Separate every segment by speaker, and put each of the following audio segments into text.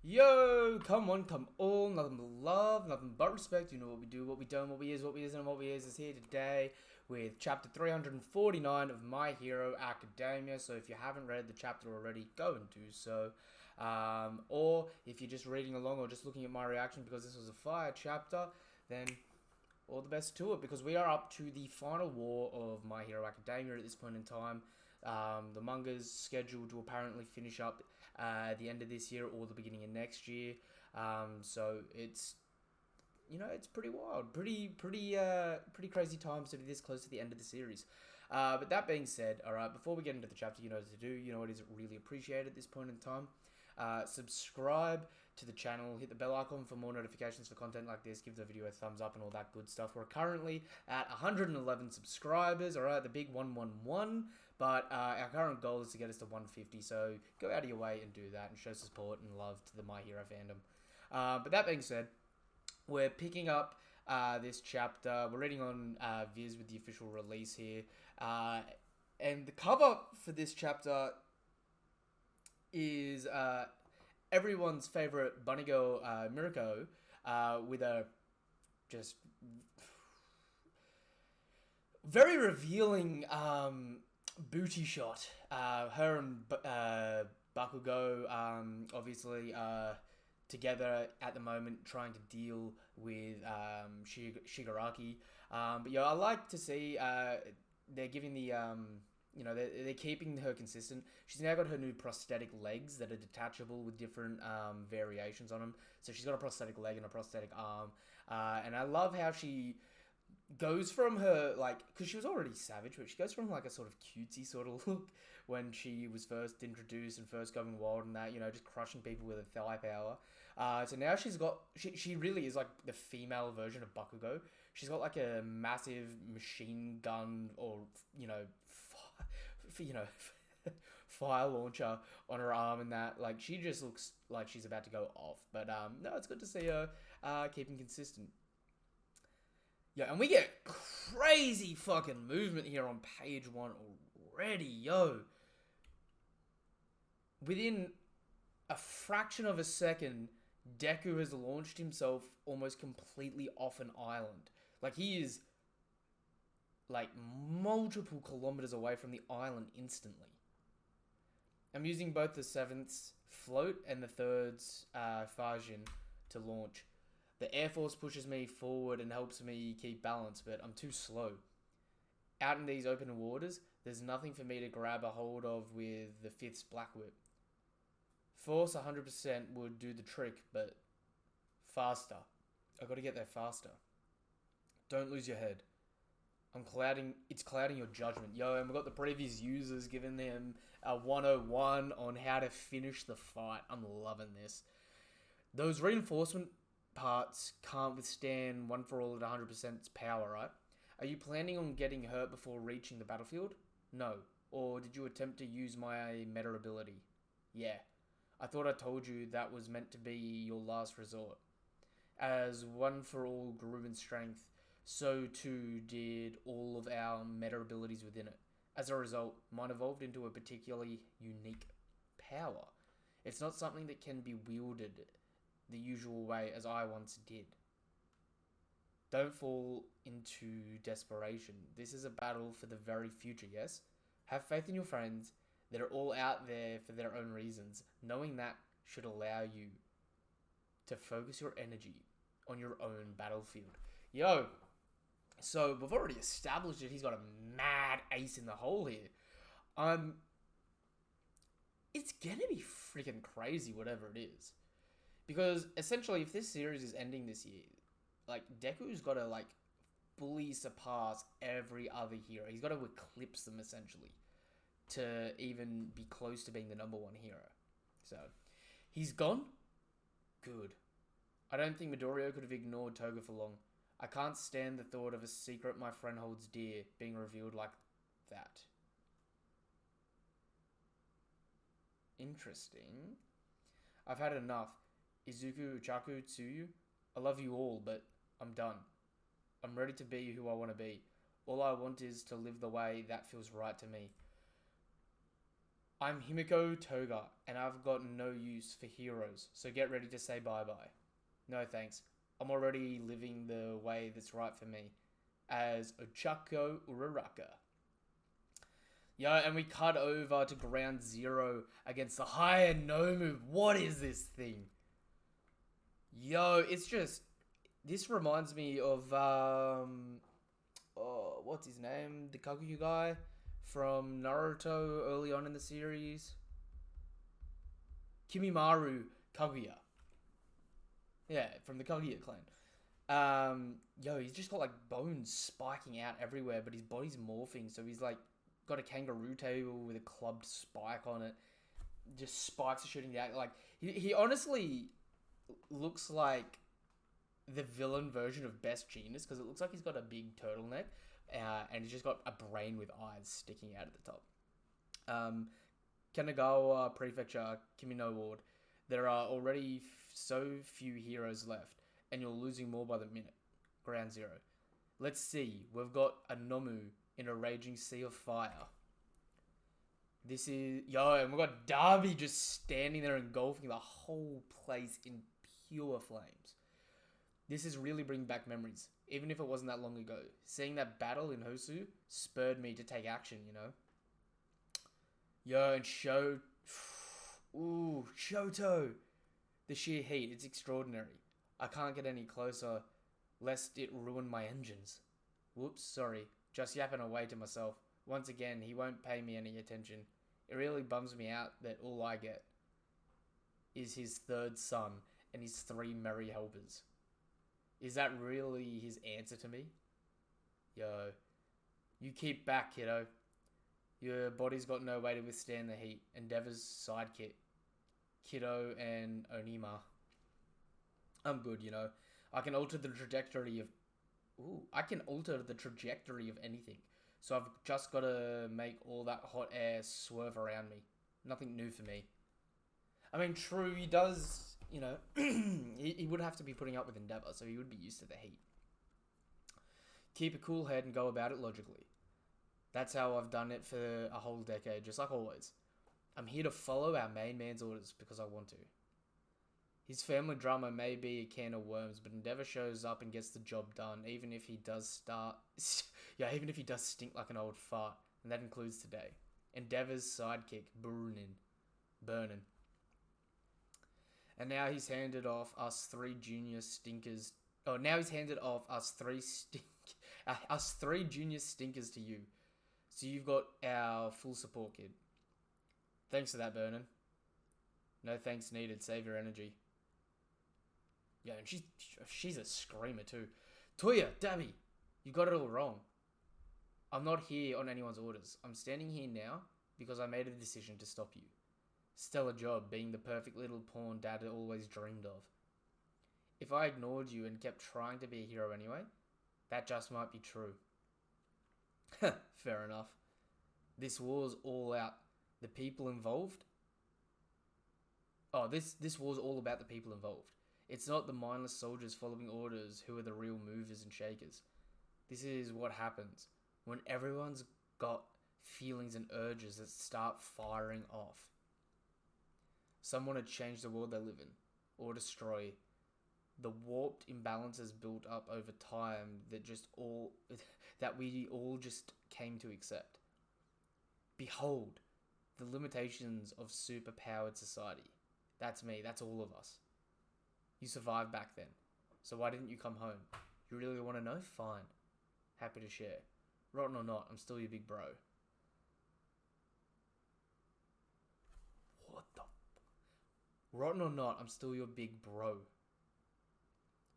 Speaker 1: Yo, come on, come on, nothing but love, nothing but respect. You know what we do, what we don't, what we is, what we isn't, and what we is here today with chapter 349 of My Hero Academia. So if you haven't read the chapter already, go and do so. Or if you're just reading along or just looking at my reaction because this was a fire chapter, then all the best to it, because we are up to the final war of My Hero Academia at this point in time. The manga's scheduled to apparently finish up at the end of this year or the beginning of next year. So it's it's pretty wild, pretty crazy times to be this close to the end of the series. But that being said, all right, before we get into the chapter, you know what to do. You know what is really appreciated at this point in time. Subscribe to the channel, hit the bell icon for more notifications for content like this, give the video a thumbs up and all that good stuff. We're currently at 111 subscribers, alright, the big 111, but our current goal is to get us to 150, so go out of your way and do that and show support and love to the My Hero fandom. But that being said, we're picking up this chapter. We're reading on Viz with the official release here, and the cover for this chapter is everyone's favorite bunny girl, Mirako, with a just very revealing booty shot. Her and Bakugo, obviously, together at the moment, trying to deal with Shigaraki. But yeah, I like to see they're giving the they're keeping her consistent. She's now got her new prosthetic legs that are detachable with different variations on them. So she's got a prosthetic leg and a prosthetic arm. And I love how she goes from her, like, because she was already savage, but she goes from, like, a sort of cutesy sort of look when she was first introduced and first going wild and that, just crushing people with her thigh power. So now she really is, like, the female version of Bakugo. She's got, like, a massive machine gun or, fire launcher on her arm and that. Like, she just looks like she's about to go off. But, no, it's good to see her keeping consistent. Yeah, and we get crazy fucking movement here on page 1 already, yo. Within a fraction of a second, Deku has launched himself almost completely off an island. Like, he is, like, multiple kilometers away from the island instantly. I'm using both the 7th's float and the 3rd's Fajin to launch. The Air Force pushes me forward and helps me keep balance, but I'm too slow. Out in these open waters, there's nothing for me to grab a hold of with the 5th's Black Whip. Force 100% would do the trick, but faster. I gotta get there faster. Don't lose your head. It's clouding your judgment. Yo, and we've got the previous users giving them a 101 on how to finish the fight. I'm loving this. Those reinforcement parts can't withstand One For All at 100% power, right? Are you planning on getting hurt before reaching the battlefield? No. Or did you attempt to use my meta ability? Yeah. I thought I told you that was meant to be your last resort. As One For All grew in strength, so too did all of our meta abilities within it. As a result, mine evolved into a particularly unique power. It's not something that can be wielded the usual way as I once did. Don't fall into desperation. This is a battle for the very future, yes? Have faith in your friends. They're all out there for their own reasons. Knowing that should allow you to focus your energy on your own battlefield. Yo, so we've already established that he's got a mad ace in the hole here. It's gonna be freaking crazy, whatever it is. Because, essentially, if this series is ending this year, like, Deku's got to, like, fully surpass every other hero. He's got to eclipse them, essentially, to even be close to being the #1 hero. So, he's gone? Good. I don't think Midoriya could have ignored Toga for long. I can't stand the thought of a secret my friend holds dear being revealed like that. Interesting. I've had enough. Izuku, Uchaku, Tsuyu, I love you all, but I'm done. I'm ready to be who I want to be. All I want is to live the way that feels right to me. I'm Himiko Toga, and I've got no use for heroes, so get ready to say bye-bye. No thanks. I'm already living the way that's right for me, as Ochako Uraraka. Yo, and we cut over to ground zero against the Higher Nomu. What is this thing? Yo, it's just... This reminds me of, oh, what's his name? The Kaguya guy from Naruto early on in the series. Kimimaru Kaguya. Yeah, from the Kaguya clan. Yo, he's just got like bones spiking out everywhere, but his body's morphing, so he's like got a kangaroo tail with a clubbed spike on it. Just spikes are shooting out. Like he honestly looks like the villain version of Best Genius, because it looks like he's got a big turtleneck, and he's just got a brain with eyes sticking out at the top. Kanagawa Prefecture, Kimino Ward. There are already so few heroes left, and you're losing more by the minute. Ground zero. Let's see. We've got a Nomu in a raging sea of fire. This is... Yo, and we've got DABI just standing there engulfing the whole place in pure flames. This is really bringing back memories, even if it wasn't that long ago. Seeing that battle in Hosu spurred me to take action, you know? Yo, and Ooh, Shoto! The sheer heat, it's extraordinary. I can't get any closer, lest it ruin my engines. Whoops, sorry. Just yapping away to myself. Once again, he won't pay me any attention. It really bums me out that all I get is his third son and his 3 merry helpers. Is that really his answer to me? Yo, you keep back, kiddo. Your body's got no way to withstand the heat. Endeavor's sidekick, Kiddo and Onima. I'm good, you know. I can alter the trajectory of... I can alter the trajectory of anything. So I've just got to make all that hot air swerve around me. Nothing new for me. I mean, true, he does... You know, he would have to be putting up with Endeavor, so he would be used to the heat. Keep a cool head and go about it logically. That's how I've done it for a whole decade, just like always. I'm here to follow our main man's orders because I want to. His family drama may be a can of worms, but Endeavor shows up and gets the job done, even if he does even if he does stink like an old fart, and that includes today. Endeavor's sidekick, Burnin. And now he's handed off us 3 junior stinkers. Oh, now he's handed off us 3 junior stinkers to you. So you've got our full support, kid. Thanks for that, Burnin. No thanks needed. Save your energy. Yeah, and she's a screamer too. Toya, Dabi, you got it all wrong. I'm not here on anyone's orders. I'm standing here now because I made a decision to stop you. Stellar job, being the perfect little pawn Dad had always dreamed of. If I ignored you and kept trying to be a hero anyway, that just might be true. Fair enough. This war's all out. The people involved? Oh, this war's all about the people involved. It's not the mindless soldiers following orders who are the real movers and shakers. This is what happens when everyone's got feelings and urges that start firing off. Some want to change the world they live in, or destroy. The warped imbalances built up over time that we all just came to accept. Behold, the limitations of superpowered society. That's me, that's all of us. You survived back then, so why didn't you come home? You really want to know? Fine. Happy to share. Rotten or not, I'm still your big bro. What the... Rotten or not, I'm still your big bro.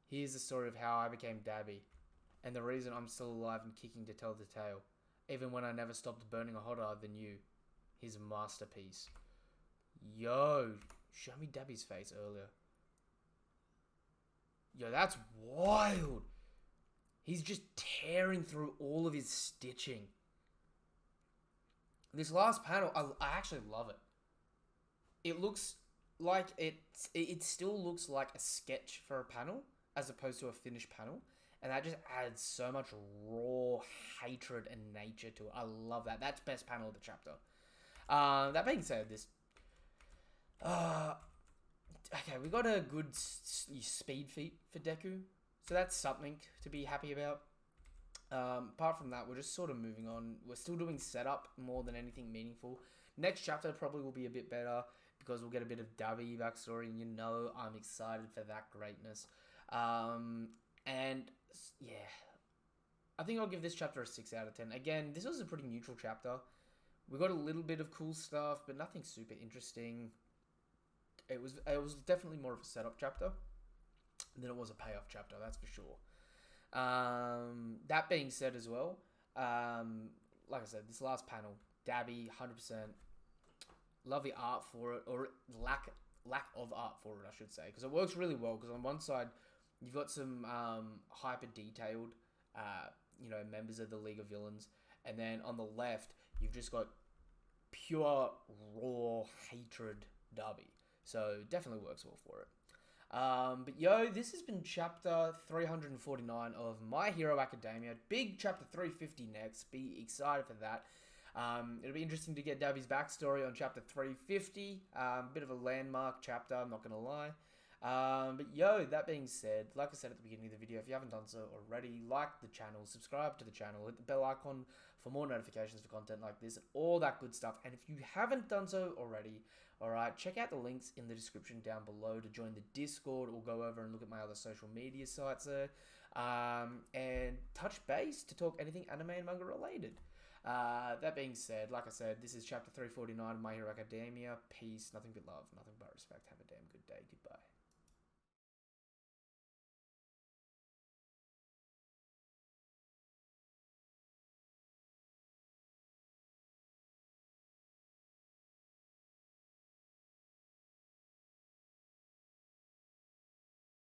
Speaker 1: Here's the story of how I became Dabi, and the reason I'm still alive and kicking to tell the tale, even when I never stopped burning hotter than you. His masterpiece. Yo, show me Dabi's face earlier. Yo, that's wild. He's just tearing through all of his stitching. This last panel, I actually love it. It looks like it still looks like a sketch for a panel as opposed to a finished panel. And that just adds so much raw hatred and nature to it. I love that. That's best panel of the chapter. That being said, okay, we got a good speed feat for Deku, so that's something to be happy about. Apart from that, we're just sort of moving on. We're still doing setup more than anything meaningful. Next chapter probably will be a bit better because we'll get a bit of DABI backstory, and I'm excited for that greatness. And yeah, I think I'll give this chapter a 6 out of 10. Again, this was a pretty neutral chapter. We got a little bit of cool stuff, but nothing super interesting. It was definitely more of a setup chapter than it was a payoff chapter, that's for sure. That being said as well, like I said, this last panel, DABI, 100%. Love the art for it, or lack of art for it, I should say, because it works really well. Because on one side, you've got some hyper detailed, members of the League of Villains, and then on the left, you've just got pure raw hatred DABI. So definitely works well for it. But this has been chapter 349 of My Hero Academia. Big chapter 350 next. Be excited for that. It'll be interesting to get DABI's backstory on chapter 350. Bit of a landmark chapter, I'm not going to lie. That being said, like I said at the beginning of the video, if you haven't done so already, like the channel, subscribe to the channel, hit the bell icon for more notifications for content like this, all that good stuff. And if you haven't done so already, alright, check out the links in the description down below to join the Discord, or go over and look at my other social media sites there, and touch base to talk anything anime and manga related. That being said, like I said, this is chapter 349 of My Hero Academia. Peace, nothing but love, nothing but respect. Have a damn good day. Goodbye.